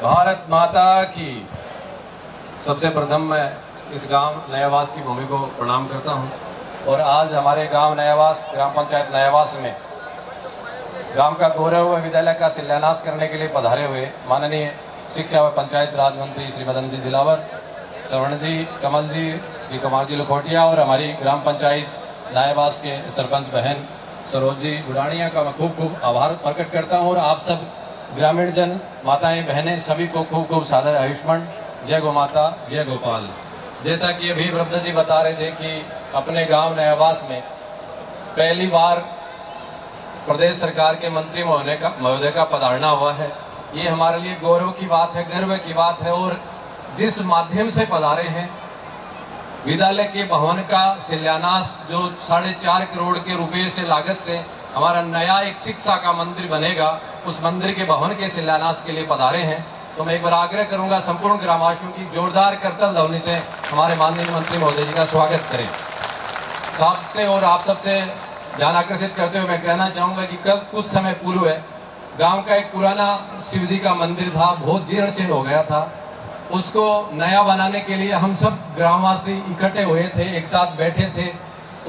भारत माता की। सबसे प्रथम मैं इस गांव नयावास की भूमि को प्रणाम करता हूं और आज हमारे गांव नयावास ग्राम पंचायत नयावास में गांव का गौरव विद्यालय का शिलान्यास करने के लिए पधारे हुए माननीय शिक्षा व पंचायत राज मंत्री श्री मदन जी दिलावर, श्रवण जी, कमल जी, श्री कुमार जी लखोटिया और हमारी ग्राम पंचायत नयावास के सरपंच बहन सरोज जी बुढ़ानिया का मैं खूब खूब आभार प्रकट करता हूँ। और आप सब ग्रामीण जन, माताएं, बहनें सभी को खूब खूब सादर आयुष्मान। जय गौ माता, जय गोपाल। जैसा कि अभी ब्रह्म जी बता रहे थे कि अपने गांव नयावास में पहली बार प्रदेश सरकार के मंत्री महोदय का पधारना हुआ है। ये हमारे लिए गौरव की बात है, गर्व की बात है। और जिस माध्यम से पधारे हैं, विद्यालय के भवन का शिलान्यास जो 4.5 करोड़ के रुपए से लागत से हमारा नया एक शिक्षा का मंदिर बनेगा, उस मंदिर के भवन के शिलान्यास के लिए पधारे हैं। तो मैं एक बार आग्रह करूंगा संपूर्ण ग्रामवासियों की जोरदार करतल ध्वनि से हमारे माननीय मंत्री महोदय जी का स्वागत करें। साथ से और आप सबसे ध्यान आकर्षित करते हुए मैं कहना चाहूंगा कि कल कुछ समय पूर्व गांव का एक पुराना शिव जी का मंदिर था, बहुत जीर्ण शीर्ण हो गया था। उसको नया बनाने के लिए हम सब ग्रामवासी इकट्ठे हुए थे, एक साथ बैठे थे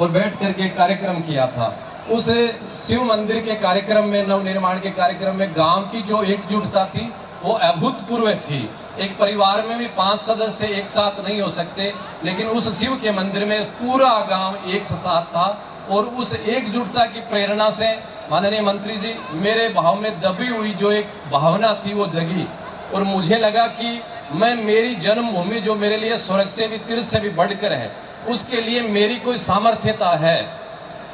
और बैठ करके कार्यक्रम किया था। उस शिव मंदिर के कार्यक्रम में, नव निर्माण के कार्यक्रम में गांव की जो एकजुटता थी वो अभूतपूर्व थी। एक परिवार में भी 5 सदस्य एक साथ नहीं हो सकते, लेकिन उस शिव के मंदिर में पूरा गांव एक साथ था। और उस एकजुटता की प्रेरणा से माननीय मंत्री जी, मेरे भाव में दबी हुई जो एक भावना थी वो जगी और मुझे लगा कि मैं मेरी जन्मभूमि जो मेरे लिए स्वर्ग से भी, तीर्थ से भी बढ़कर है, उसके लिए मेरी कोई सामर्थ्यता है।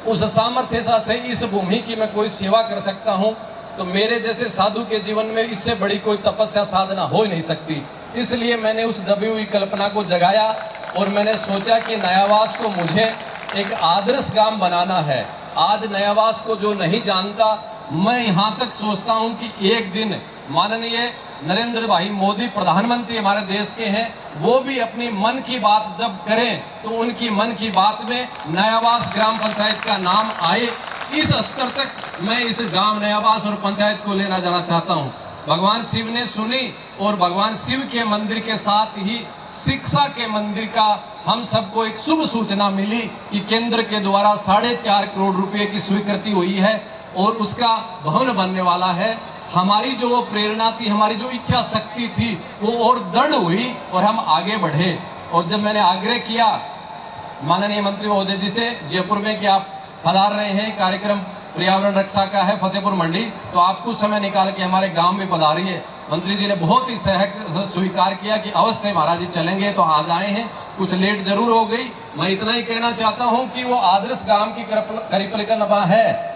उस सामर्थ्यता से इस भूमि की मैं कोई सेवा कर सकता हूँ, तो मेरे जैसे साधु के जीवन में इससे बड़ी कोई तपस्या साधना हो ही नहीं सकती। इसलिए मैंने उस दबी हुई कल्पना को जगाया और मैंने सोचा कि नयावास को मुझे एक आदर्श गांव बनाना है। आज नयावास को जो नहीं जानता, मैं यहाँ तक सोचता हूँ कि एक दिन माननीय नरेंद्र भाई मोदी प्रधानमंत्री हमारे देश के हैं, वो भी अपनी मन की बात जब करें तो उनकी मन की बात में नयावास ग्राम पंचायत का नाम आए। इस स्तर तक मैं इस गांव नयावास और पंचायत को लेना जाना चाहता हूं। भगवान शिव ने सुनी और भगवान शिव के मंदिर के साथ ही शिक्षा के मंदिर का हम सबको एक शुभ सूचना मिली कि केंद्र के द्वारा 4.5 करोड़ रुपए की स्वीकृति हुई है और उसका भवन बनने वाला है। हमारी जो वो प्रेरणा थी, हमारी जो इच्छा शक्ति थी, वो और दृढ़ हुई और हम आगे बढ़े। और जब मैंने आग्रह किया माननीय मंत्री महोदय जी से जयपुर में कि आप पधार रहे हैं, कार्यक्रम पर्यावरण रक्षा का है फतेहपुर मंडी, तो आप कुछ समय निकाल के हमारे गांव में पधारिए। मंत्री जी ने बहुत ही स्वीकार किया कि अवश्य महाराज जी चलेंगे, तो आज आए हैं। कुछ लेट जरूर हो गई। मैं इतना ही कहना चाहता हूं कि वो आदर्श गांव की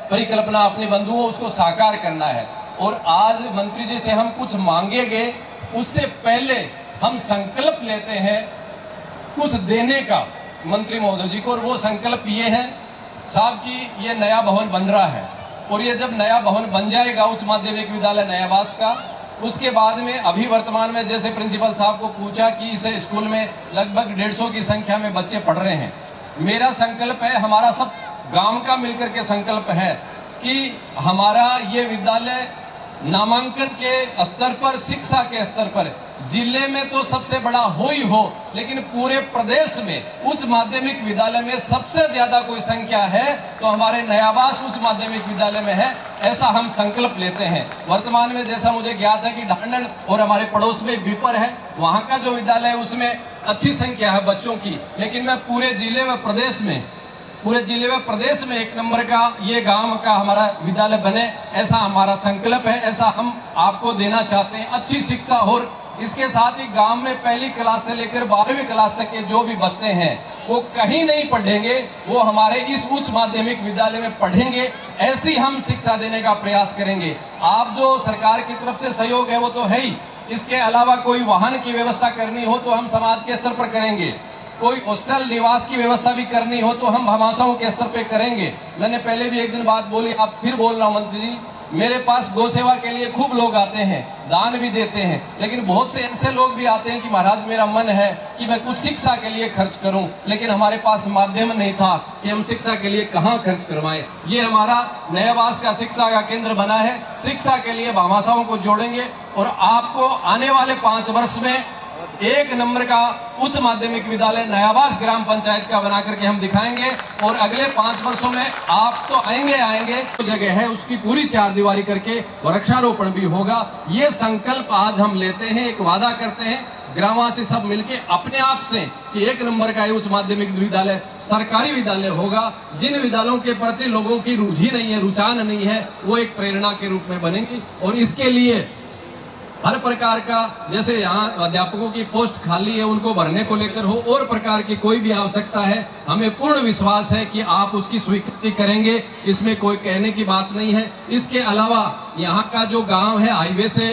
परिकल्पना अपने बंधुओं उसको साकार करना है। और आज मंत्री जी से हम कुछ मांगेंगे, उससे पहले हम संकल्प लेते हैं कुछ देने का मंत्री महोदय जी को। और वो संकल्प ये है साहब कि ये नया भवन बन रहा है और ये जब नया भवन बन जाएगा उच्च माध्यमिक विद्यालय नयावास का, उसके बाद में अभी वर्तमान में जैसे प्रिंसिपल साहब को पूछा कि इस स्कूल में लगभग 150 की संख्या में बच्चे पढ़ रहे हैं। मेरा संकल्प है, हमारा सब गांव का मिलकर के संकल्प है कि हमारा ये विद्यालय नामांकन के स्तर पर, शिक्षा के स्तर पर जिले में तो सबसे बड़ा हो ही हो, लेकिन पूरे प्रदेश में उच्च माध्यमिक विद्यालय में सबसे ज्यादा कोई संख्या है तो हमारे नयावास उच्च माध्यमिक विद्यालय में है। ऐसा हम संकल्प लेते हैं। वर्तमान में जैसा मुझे ज्ञात है कि ढांडन और हमारे पड़ोस में विपर है, वहाँ का जो विद्यालय है उसमें अच्छी संख्या है बच्चों की, लेकिन मैं पूरे जिले व प्रदेश में 1 नंबर का ये गांव का हमारा विद्यालय बने, ऐसा हमारा संकल्प है। ऐसा हम आपको देना चाहते हैं, अच्छी शिक्षा। और इसके साथ ही गांव में 1ली क्लास से लेकर 12वीं क्लास तक के जो भी बच्चे हैं वो कहीं नहीं पढ़ेंगे, वो हमारे इस उच्च माध्यमिक विद्यालय में पढ़ेंगे। ऐसी हम शिक्षा देने का प्रयास करेंगे। आप जो सरकार की तरफ से सहयोग है वो तो है ही, इसके अलावा कोई वाहन की व्यवस्था करनी हो तो हम समाज के स्तर पर करेंगे, कोई हॉस्टल निवास की व्यवस्था भी करनी हो तो हम भामाशाहों के स्तर पे करेंगे। मैंने पहले भी एक दिन बात बोली, आप फिर बोल रहा हूँ मंत्री जी, मेरे पास गौ सेवा के लिए खूब लोग आते हैं, दान भी देते हैं, लेकिन बहुत से ऐसे लोग भी आते हैं कि महाराज मेरा मन है कि मैं कुछ शिक्षा के लिए खर्च करूं, लेकिन हमारे पास माध्यम नहीं था कि हम शिक्षा के लिए कहां खर्च करवाएं। ये हमारा नयावास का शिक्षा का केंद्र बना है। शिक्षा के लिए भामाशाहों को जोड़ेंगे और आपको आने वाले 5 वर्ष में 1 नंबर का उच्च माध्यमिक विद्यालय नयावास ग्राम पंचायत का बना करके हम दिखाएंगे। और अगले 5 वर्षों में आप तो आएंगे तो जगह है उसकी पूरी 4 दीवारी करके वृक्षारोपण भी होगा। ये संकल्प आज हम लेते हैं, एक वादा करते हैं ग्रामवासी सब मिलके अपने आप से कि 1 नंबर का उच्च माध्यमिक विद्यालय सरकारी विद्यालय होगा। जिन विद्यालयों के प्रति लोगों की रुचि नहीं है, रुझान नहीं है, वो एक प्रेरणा के रूप में बनेंगी। और इसके लिए हर प्रकार का, जैसे यहाँ अध्यापकों की पोस्ट खाली है उनको भरने को लेकर हो और प्रकार की कोई भी आवश्यकता है, हमें पूर्ण विश्वास है कि आप उसकी स्वीकृति करेंगे, इसमें कोई कहने की बात नहीं है। इसके अलावा यहाँ का जो गांव है हाईवे से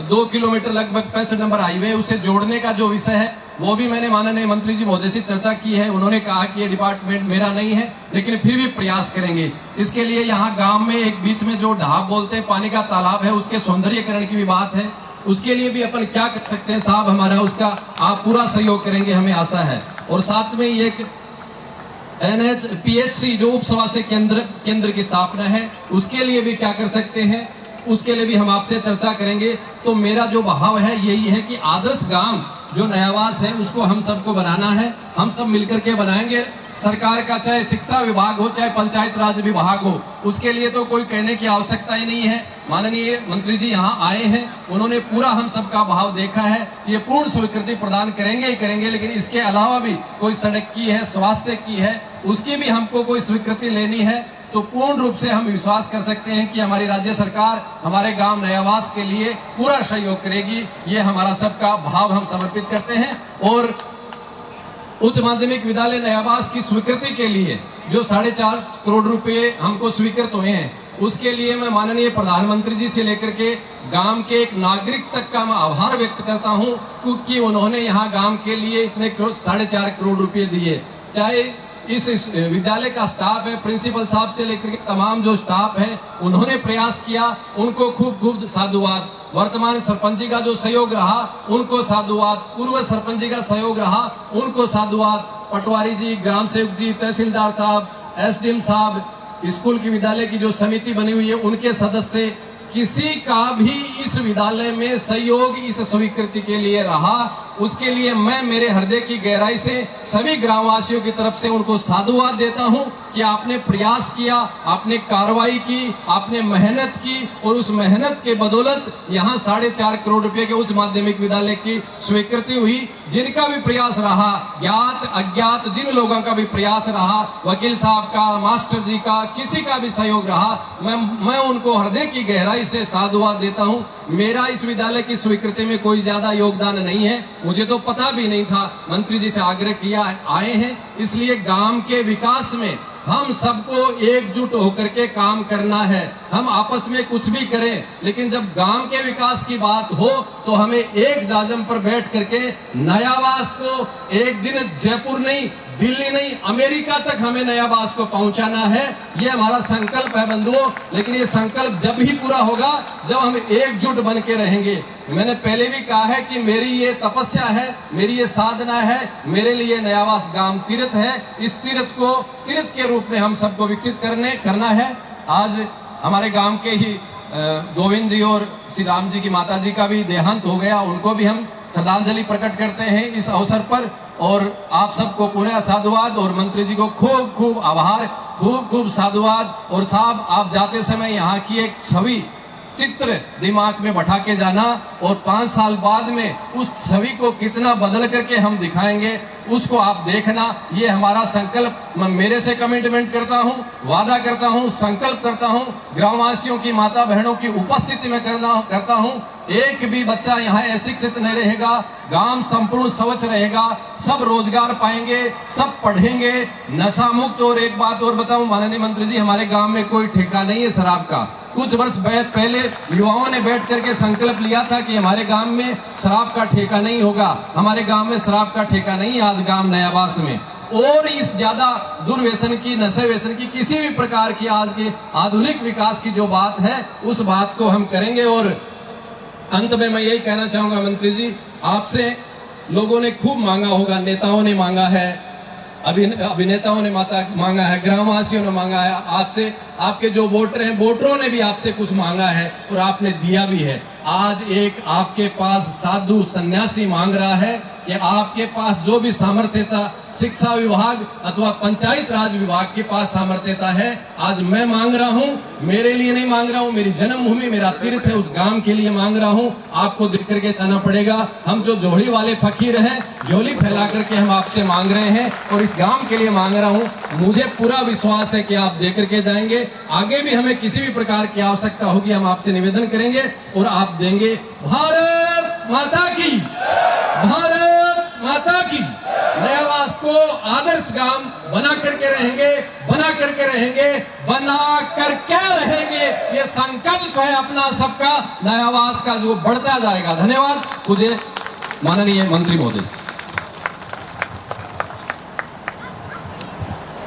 2 किलोमीटर लगभग 65 नंबर हाईवे, उसे जोड़ने का जो विषय है वो भी मैंने माननीय मंत्री जी महोदय से चर्चा की है। उन्होंने कहा कि ये डिपार्टमेंट मेरा नहीं है, लेकिन फिर भी प्रयास करेंगे। इसके लिए यहाँ गांव में एक बीच में जो ढाब बोलते हैं पानी का तालाब है, उसके सौंदर्यीकरण की भी बात है। उसके लिए भी अपन क्या कर सकते हैं साहब, हमारा उसका आप पूरा सहयोग करेंगे, हमें आशा है। और साथ में ये NHPHC जो उप स्वास्थ्य केंद्र की स्थापना है, उसके लिए भी क्या कर सकते हैं, उसके लिए भी हम आपसे चर्चा करेंगे। तो मेरा जो भाव है यही है कि आदर्श गांव जो नयावास है उसको हम सबको बनाना है, हम सब मिलकर के बनाएंगे। सरकार का चाहे शिक्षा विभाग हो चाहे पंचायत राज विभाग हो, उसके लिए तो कोई कहने की आवश्यकता ही नहीं है। माननीय मंत्री जी यहाँ आए हैं, उन्होंने पूरा हम सबका भाव देखा है, ये पूर्ण स्वीकृति प्रदान करेंगे ही करेंगे। लेकिन इसके अलावा भी कोई सड़क की है, स्वास्थ्य की है, उसकी भी हमको कोई स्वीकृति लेनी है, तो पूर्ण रूप से हम विश्वास कर सकते हैं कि हमारी राज्य सरकार हमारे गांव नयावास के लिए पूरा सहयोग करेगी। ये हमारा सबका भाव हम समर्पित करते हैं। और उच्च माध्यमिक विद्यालय नयावास की स्वीकृति के लिए जो 4.5 करोड़ रुपए हमको स्वीकृत हुए हैं, उसके लिए मैं माननीय प्रधानमंत्री जी से लेकर के गांव के एक नागरिक तक का मैं आभार व्यक्त करता हूं, क्योंकि उन्होंने यहाँ गांव के लिए इतने 4.5 करोड़ रुपए दिए। चाहे इस विद्यालय का स्टाफ है, प्रिंसिपल साहब से लेकर के तमाम जो स्टाफ है, उन्होंने प्रयास किया, उनको खूब खूब साधुवाद। वर्तमान सरपंच जी का जो सहयोग रहा उनको साधुवाद, पूर्व सरपंच जी का सहयोग रहा उनको साधुवाद, पटवारी जी, ग्राम सेवक जी, तहसीलदार साहब, SDM साहब, स्कूल की विद्यालय की जो समिति बनी हुई है उनके सदस्य, किसी का भी इस विद्यालय में सहयोग इस स्वीकृति के लिए रहा, उसके लिए मैं मेरे हृदय की गहराई से सभी ग्रामवासियों की तरफ से उनको साधुवाद देता हूं कि आपने प्रयास किया, आपने कार्रवाई की, आपने मेहनत की और उस मेहनत के बदौलत यहाँ 4.5 करोड़ रुपए के उच्च माध्यमिक विद्यालय की स्वीकृति हुई। जिनका भी प्रयास रहा, ज्ञात अज्ञात जिन लोगों का भी प्रयास रहा, वकील साहब का, मास्टर जी का, किसी का भी सहयोग रहा, मैं उनको हृदय की गहराई से साधुवाद देता हूं। मेरा इस विद्यालय की स्वीकृति में कोई ज्यादा योगदान नहीं है, मुझे तो पता भी नहीं था, मंत्री जी से आग्रह किया आए हैं। इसलिए गांव के विकास में हम सबको एकजुट होकर के काम करना है। हम आपस में कुछ भी करें, लेकिन जब गांव के विकास की बात हो तो हमें एक जाजम पर बैठ करके नयावास को एक दिन जयपुर नहीं, दिल्ली नहीं, अमेरिका तक हमें नयावास को पहुंचाना है। ये हमारा संकल्प है बंधुओं। लेकिन ये संकल्प जब ही पूरा होगा जब हम एकजुट बन के रहेंगे। मैंने पहले भी कहा है कि मेरी ये तपस्या है, मेरी ये साधना है, मेरे लिए नयावास गांव तीर्थ है। इस तीर्थ को तीर्थ के रूप में हम सबको विकसित करना है। आज हमारे गांव के ही गोविंद जी और श्री राम जी की माता जी का भी देहांत हो गया, उनको भी हम श्रद्धांजलि प्रकट करते हैं इस अवसर पर। और आप सबको पूरा साधुवाद और मंत्री जी को खूब खूब आभार, खूब खूब साधुवाद। और साहब आप जाते समय यहाँ की एक छवि चित्र दिमाग में बैठा के जाना और 5 साल बाद में उस छवि को कितना बदल करके हम दिखाएंगे उसको आप देखना। ये हमारा संकल्प, मैं मेरे से कमिटमेंट करता हूँ, वादा करता हूँ, संकल्प करता हूँ, ग्रामवासियों की माता बहनों की उपस्थिति में करता हूँ। एक भी बच्चा यहाँ अशिक्षित नहीं रहेगा, गांव संपूर्ण स्वच्छ रहेगा, सब रोजगार पाएंगे, सब पढ़ेंगे, नशा मुक्त। और एक बात और बताऊं माननीय मंत्री जी, हमारे गांव में कोई ठेका नहीं है शराब का। कुछ वर्ष पहले युवाओं ने बैठ करके संकल्प लिया था कि हमारे गांव में शराब का ठेका नहीं होगा, हमारे गांव में शराब का ठेका नहीं है आज गांव नयावास में। और इस ज्यादा दुर्व्यसन की, नशे व्यसन की, किसी भी प्रकार की आज के आधुनिक विकास की जो बात है उस बात को हम करेंगे। और अंत में मैं यही कहना चाहूंगा मंत्री जी, आपसे लोगों ने खूब मांगा होगा, नेताओं ने मांगा है, अभिनेताओं ने मांगा है, ग्रामवासियों ने मांगा है आपसे, आपके जो वोटर हैं वोटरों ने भी आपसे कुछ मांगा है और आपने दिया भी है। आज एक आपके पास साधु सन्यासी मांग रहा है कि आपके पास जो भी सामर्थ्यता शिक्षा विभाग अथवा पंचायत राज विभाग के पास सामर्थ्यता है, आज मैं मांग रहा हूं। मेरे लिए नहीं मांग रहा हूं, मेरी जन्मभूमि मेरा तीर्थ है, उस गांव के लिए मांग रहा हूं। आपको देख करके जाना पड़ेगा। हम जो झोली वाले फकीर हैं, झोली फैला करके हम आपसे मांग रहे हैं और इस गांव के लिए मांग रहा हूं। मुझे पूरा विश्वास है कि आप दे करके जाएंगे। आगे भी हमें किसी भी प्रकार की आवश्यकता होगी हम आपसे निवेदन करेंगे और आप देंगे। भारत माता की, भारत माता की। नयावास को आदर्श गांव बना करके रहेंगे, बना करके रहेंगे, बना करके रहेंगे। ये संकल्प है अपना सबका। नयावास का जो बढ़ता जाएगा। धन्यवाद मुझे माननीय मंत्री महोदय।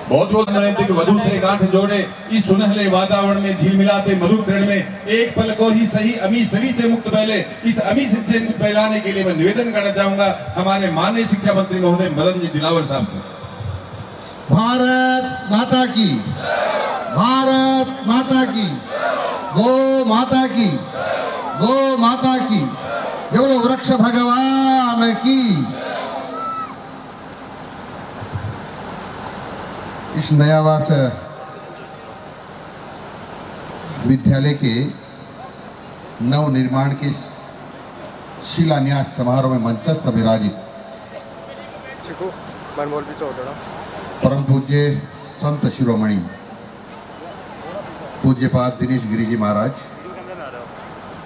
बहुत बहुत नैतिक वधु से गांठ जोड़े इस सुनहले वातावरण में झिलमिलाते मधुर क्षण में एक पल को ही सही अमी सभी से मुक्त पहले इस अमी से मुक्त पहलाने के लिए मैं निवेदन करना चाहूंगा हमारे माननीय शिक्षा मंत्री महोदय मदन जी दिलावर साहब से। भारत माता की, भारत माता की, गो माता की, गो माता की, बोलो वृक्ष भगवान की। इस नयावास विद्यालय के नव निर्माण के शिलान्यास समारोह में मंचस्थ विराजित परम पूज्य संत शिरोमणि पूज्यपाद दिनेश गिरी जी महाराज,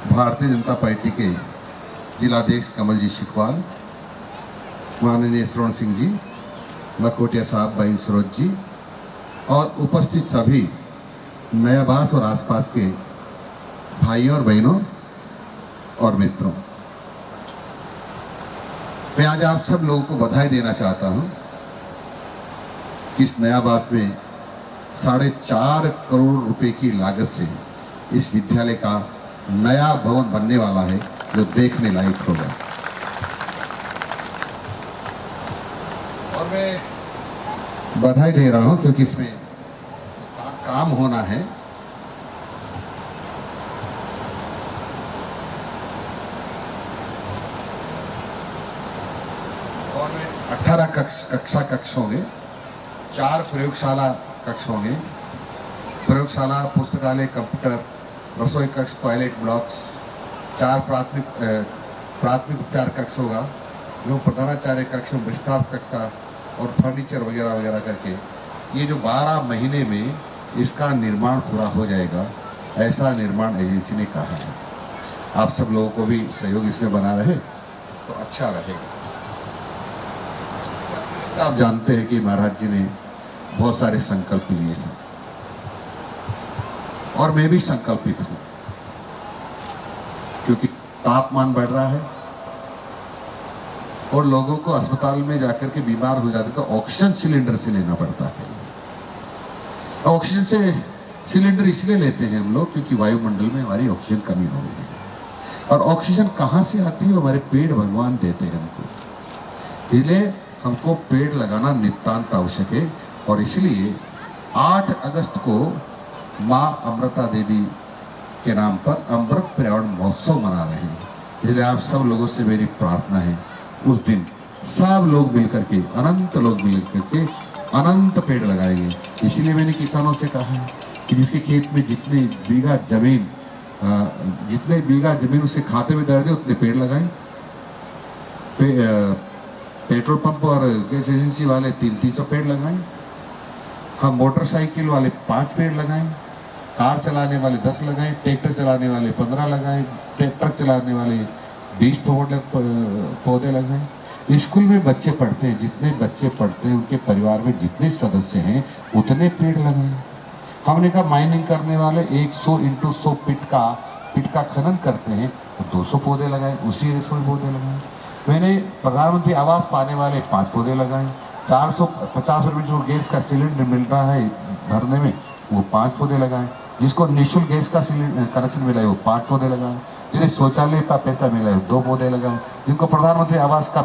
भारतीय जनता पार्टी के जिलाध्यक्ष कमल जी शिकवाल, माननीय श्रवण सिंह जी, लखोटिया साहब, भाई सरोज जी और उपस्थित सभी नयावास और आसपास के भाइयों और बहनों और मित्रों, मैं आज आप सब लोगों को बधाई देना चाहता हूं कि इस नयावास में 4.5 करोड़ रुपए की लागत से इस विद्यालय का नया भवन बनने वाला है जो देखने लायक होगा। और मैं बधाई दे रहा हूं क्योंकि इसमें काम होना है। और में 18 कक्षा कक्ष होंगे, 4 प्रयोगशाला कक्ष होंगे, प्रयोगशाला, पुस्तकालय, कंप्यूटर, रसोई कक्ष, टॉयलेट ब्लॉक्स, 4 प्राथमिक उपचार कक्ष होगा, जो प्रधानाचार्य कक्ष, स्टाफ कक्ष का और फर्नीचर वगैरह वगैरह करके ये जो 12 महीने में इसका निर्माण पूरा हो जाएगा, ऐसा निर्माण एजेंसी ने कहा है। आप सब लोगों को भी सहयोग इसमें बना रहे तो अच्छा रहेगा। आप जानते हैं कि महाराज जी ने बहुत सारे संकल्प लिए हैं और मैं भी संकल्पित हूं, क्योंकि तापमान बढ़ रहा है और लोगों को अस्पताल में जाकर के बीमार हो जाते तो ऑक्सीजन सिलेंडर से लेना पड़ता है। ऑक्सीजन से सिलेंडर इसलिए लेते हैं हम लोग क्योंकि वायुमंडल में हमारी ऑक्सीजन कमी हो रही है और ऑक्सीजन कहाँ से आती है? हमारे पेड़ भगवान देते हैं हमको, इसलिए हमको पेड़ लगाना नितांत आवश्यक है। और इसलिए 8 अगस्त को माँ अमृता देवी के नाम पर अमृत पर्यावरण महोत्सव मना रहे हैं। इसलिए आप सब लोगों से मेरी प्रार्थना है, उस दिन सब लोग मिलकर के, अनंत लोग मिलकर के अनंत पेड़ लगाएंगे। इसलिए मैंने किसानों से कहा है कि जिसके खेत में जितने बीघा जमीन उसके खाते में दर्ज है उतने पेड़ लगाएं। पेट्रोल पंप और गैस एजेंसी वाले 300 पेड़ लगाएं। हम मोटरसाइकिल वाले 5 पेड़ लगाएं, कार चलाने वाले 10 लगाएं, ट्रैक्टर चलाने वाले 15 लगाएं, ट्रक चलाने वाले 20 पौधे लगाएं। स्कूल में बच्चे पढ़ते हैं, जितने बच्चे पढ़ते हैं उनके परिवार में जितने सदस्य हैं उतने पेड़ लगाएं। हमने कहा माइनिंग करने वाले 100 × 100 पिट का खनन करते हैं तो 200 पौधे लगाएं, उसी 100 पौधे लगाएं। मैंने प्रधानमंत्री आवास पाने वाले 5 पौधे लगाए, 450 रुपये जो गैस का सिलेंडर मिल रहा है भरने में, वो 5 पौधे लगाएं। जिसको निःशुल्क गैस का कनेक्शन मिला है वो 5 पौधे लगाएं। जिन्हें शौचालय का पैसा मिला है 2 पौधे लगाएं। जिनको प्रधानमंत्री आवास का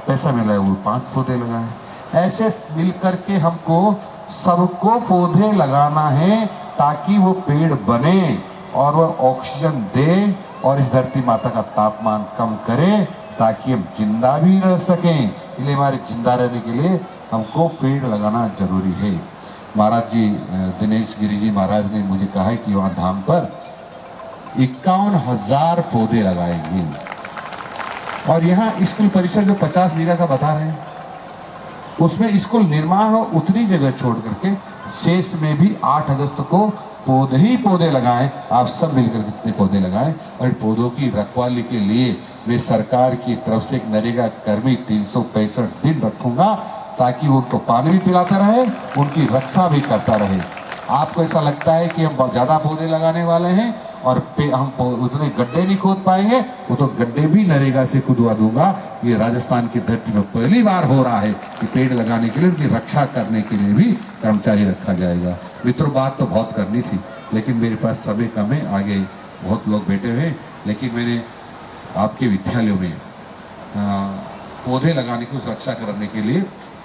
पैसा मिला है वो 5 पौधे लगाएं। ऐसे मिल करके हमको सबको पौधे लगाना है ताकि वो पेड़ बने और वो ऑक्सीजन दे और इस धरती माता का तापमान कम करे, ताकि हम जिंदा भी रह सकें। इसलिए हमारे जिंदा रहने के लिए हमको पेड़ लगाना जरूरी है। महाराज जी, दिनेश गिरी जी महाराज ने मुझे कहा है कि वहाँ धाम पर 51,000 पौधे लगाएंगे। और यहाँ स्कूल परिसर जो 50 बीघा का बता रहे हैं, उसमें स्कूल निर्माण हो उतनी जगह छोड़ करके शेष में भी 8 अगस्त को पौधे ही पौधे लगाएं। आप सब मिलकर कितने पौधे लगाएं। और पौधों की रखवाली के लिए मैं सरकार की तरफ से एक नरेगा कर्मी 365 दिन रखूंगा, ताकि वो उनको पानी भी पिलाता रहे, उनकी रक्षा भी करता रहे। आपको ऐसा लगता है कि हम बहुत ज़्यादा पौधे लगाने वाले हैं और हम उतने गड्ढे नहीं खोद पाएंगे, वो तो गड्ढे भी नरेगा से खुदवा दूंगा। ये राजस्थान की धरती में पहली बार हो रहा है कि पेड़ लगाने के लिए, उनकी रक्षा करने के लिए भी कर्मचारी रखा जाएगा। मित्रों, बात तो बहुत करनी थी, लेकिन मेरे पास समय कम है, आगे बहुत लोग बैठे हुए हैं। लेकिन मैंने आपके विद्यालयों में पौधे लगाने की रक्षा करने के लिए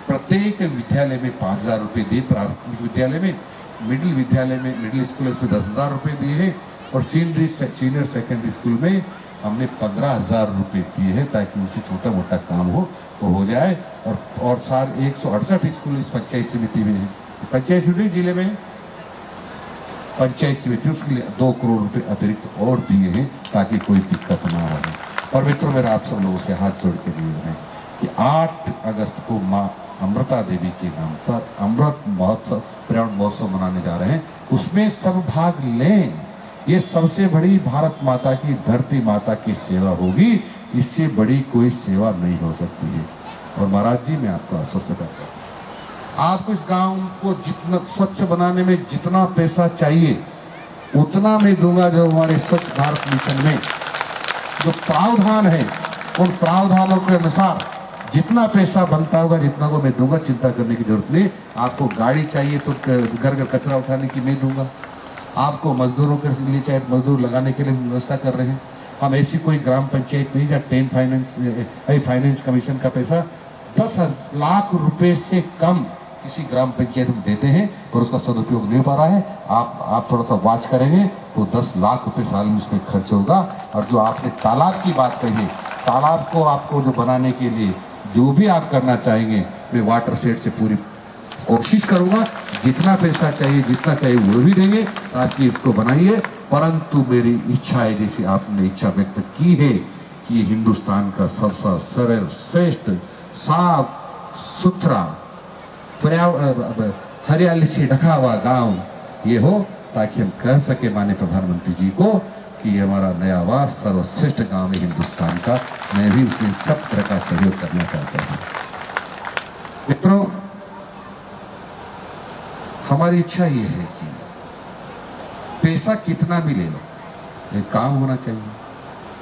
प्रत्येक विद्यालय में 5,000 रुपये दिए। प्राथमिक विद्यालय में, मिडिल विद्यालय में, मिडिल स्कूल में 10,000 रुपये दिए हैं। और सीनियर सेकेंडरी स्कूल में हमने 15,000 रुपये दिए हैं, ताकि उनसे छोटा मोटा काम वो हो जाए। और 168 स्कूल इस पंचायत समिति में है। पंचायत समिति जिले में पंचायत समिति, उसके लिए 2 करोड़ रुपये अतिरिक्त और दिए हैं, ताकि कोई दिक्कत ना रहे। और मित्रों, मेरा आप सब लोगों से हाथ जोड़ के निवेदन है कि 8 अगस्त को माँ अमृता देवी के नाम पर अमृत महोत्सव, पर्यावरण महोत्सव मनाने जा रहे हैं। उसमें सब भाग लें। ये सबसे बड़ी भारत माता की, धरती माता की सेवा होगी। इससे बड़ी कोई सेवा नहीं हो सकती है। और महाराज जी, मैं आपको आश्वस्त करता हूँ, आपको इस गांव को जितना स्वच्छ बनाने में जितना पैसा चाहिए उतना मैं दूंगा। जो हमारे स्वच्छ भारत मिशन में जो प्रावधान है, उन प्रावधानों के अनुसार जितना पैसा बनता होगा, जितना को मैं दूंगा। चिंता करने की जरूरत नहीं। आपको गाड़ी चाहिए तो घर घर कचरा उठाने की मैं दूंगा। आपको मजदूरों के लिए चाहे मजदूर लगाने के लिए व्यवस्था कर रहे हैं। हम ऐसी कोई ग्राम पंचायत नहीं जहाँ 10 फाइनेंस कमीशन का पैसा 10 लाख रुपए से कम किसी ग्राम पंचायत में देते हैं, पर उसका सदुपयोग नहीं हो पा रहा है। आप थोड़ा सा वाच करेंगे तो 10 लाख रुपए साल में उसमें खर्च होगा। और जो आपने तालाब की बात कही है, तालाब को आपको जो बनाने के लिए जो भी आप करना चाहेंगे, मैं वाटर सेट से पूरी कोशिश करूंगा। जितना पैसा चाहिए, जितना चाहिए वो भी देंगे, ताकि इसको बनाइए। परंतु मेरी इच्छा है, जैसे आपने इच्छा व्यक्त की है, कि हिंदुस्तान का सबसे सरल, श्रेष्ठ, साफ सुथरा, हरियाली से ढका हुआ गांव ये हो, ताकि हम कह सके माननीय प्रधानमंत्री जी को कि ये हमारा नया आवास सर्वश्रेष्ठ गांव है हिंदुस्तान का। मैं भी उसमें सब तरह का सहयोग करना चाहता हूँ। मित्रों, हमारी इच्छा ये है कि पैसा कितना भी ले लो, एक काम होना चाहिए।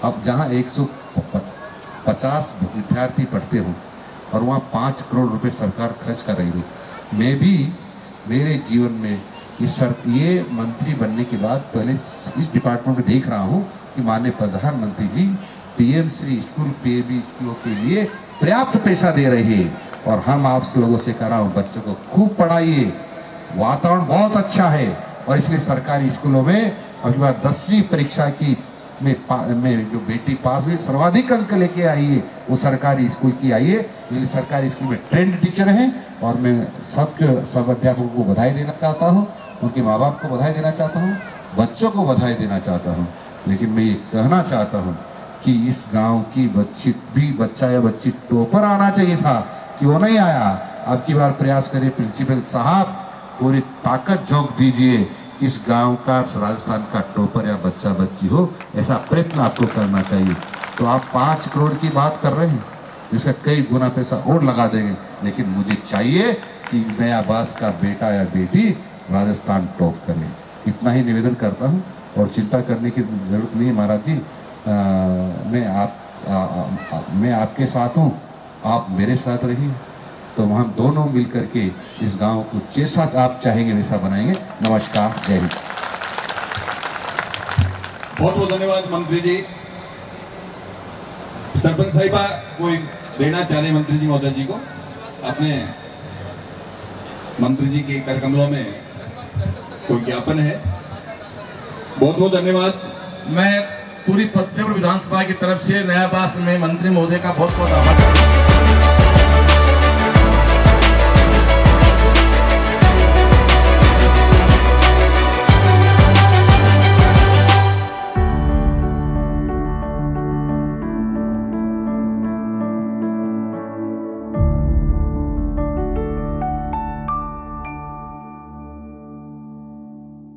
अब जहाँ 150 विद्यार्थी पढ़ते हो और वहाँ 5 करोड़ रुपए सरकार खर्च कर रही है, मैं भी मेरे जीवन में ये मंत्री बनने के बाद पहले इस डिपार्टमेंट में देख रहा हूँ कि माननीय प्रधानमंत्री जी पीएम श्री स्कूल, पीएबी स्कूलों के लिए पर्याप्त पैसा दे रहे हैं। और हम आप लोगों से कह रहा हूँ, बच्चों को खूब पढ़ाइए, वातावरण बहुत अच्छा है। और इसलिए सरकारी स्कूलों में अभी बार 10वीं परीक्षा की में जो बेटी पास हुई, सर्वाधिक अंक लेके आई है, वो सरकारी स्कूल की आई है। इसलिए सरकारी स्कूल में ट्रेंड टीचर हैं। और मैं सब अध्यापकों को बधाई देना चाहता हूँ, उनके माँ बाप को बधाई देना चाहता हूँ, बच्चों को बधाई देना चाहता हूँ। लेकिन मैं ये कहना चाहता हूँ कि इस गांव की बच्चा या बच्ची टॉपर आना चाहिए था, कि वो नहीं आया। अब की बार प्रयास करिए, प्रिंसिपल साहब पूरी ताकत झोंक दीजिए, इस गांव का, राजस्थान का टॉपर या बच्चा बच्ची हो, ऐसा प्रयत्न आपको करना चाहिए। तो आप 5 करोड़ की बात कर रहे हैं, इसका कई गुना पैसा और लगा देंगे। लेकिन मुझे चाहिए कि नया बास का बेटा या बेटी राजस्थान टॉप करे। इतना ही निवेदन करता हूँ और चिंता करने की जरूरत नहीं है। महाराज जी, मैं आपके साथ हूँ, आप मेरे साथ रहिए। तो हम दोनों मिलकर के इस गांव को जैसा आप चाहेंगे वैसा बनाएंगे। नमस्कार, जय हिंद। बहुत बहुत धन्यवाद मंत्री जी। सरपंच साहिबा कोई देना चाह रहे मंत्री जी महोदय जी को अपने मंत्री जी के कर कमलों में कोई ज्ञापन है। बहुत बहुत धन्यवाद। मैं पूरी फतेहपुर विधानसभा की तरफ से नयाबास में मंत्री महोदय का बहुत बहुत आभार।